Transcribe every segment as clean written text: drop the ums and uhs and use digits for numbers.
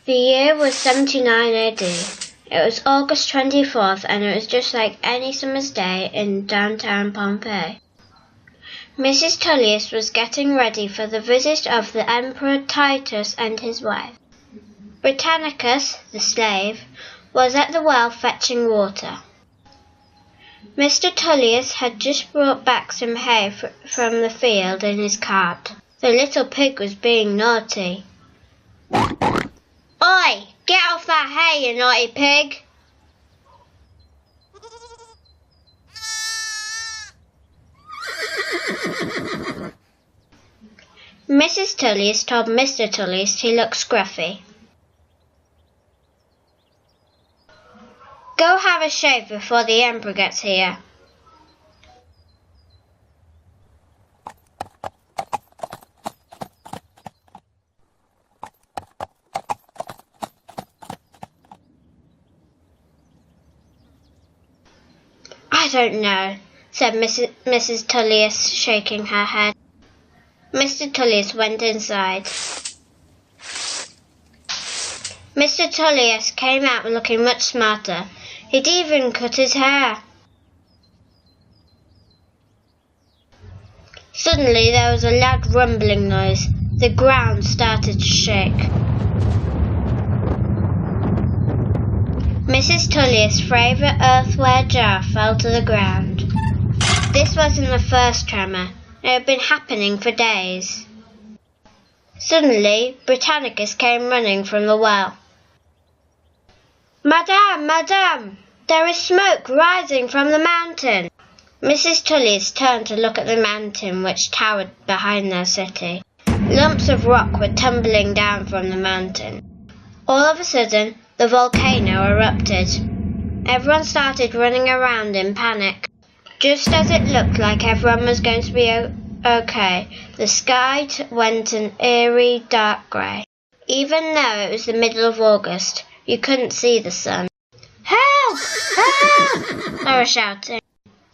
The year was 79 AD. It was August 24th, and it was just like any summer's day in downtown Pompeii. Mrs. Tullius was getting ready for the visit of the Emperor Titus and his wife. Britannicus, the slave, was at the well fetching water. Mr. Tullius had just brought back some hay from the field in his cart. The little pig was being naughty. "Oi! Get off that hay, you naughty pig!" Mrs. Tullius told Mr. Tullius he looked scruffy. "Go have a shave before the Emperor gets here." "I don't know," said Mrs. Tullius, shaking her head. Mr. Tullius went inside. Mr. Tullius came out looking much smarter. He'd even cut his hair. Suddenly there was a loud rumbling noise. The ground started to shake. Mrs. Tullius' favourite earthenware jar fell to the ground. This wasn't the first tremor. It had been happening for days. Suddenly, Britannicus came running from the well. "Madame, madame, there is smoke rising from the mountain." Mrs. Tullius turned to look at the mountain which towered behind their city. Lumps of rock were tumbling down from the mountain. All of a sudden, the volcano erupted. Everyone started running around in panic. Just as it looked like everyone was going to be okay, the sky went an eerie dark grey. Even though it was the middle of August, you couldn't see the sun. "Help! Help!" they were shouting.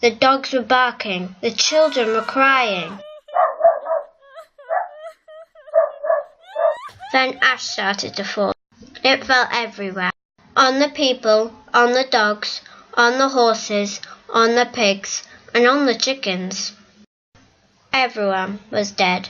The dogs were barking. The children were crying. Then ash started to fall. It fell everywhere. On the people, on the dogs, on the horses, on the pigs, and on the chickens. Everyone was dead.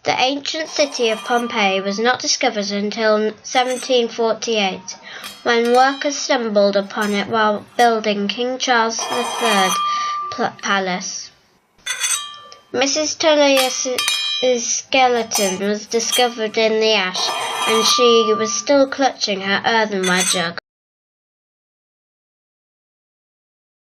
The ancient city of Pompeii was not discovered until 1748, when workers stumbled upon it while building King Charles III Palace. Mrs. Tullius's skeleton was discovered in the ash, and she was still clutching her earthenware jug.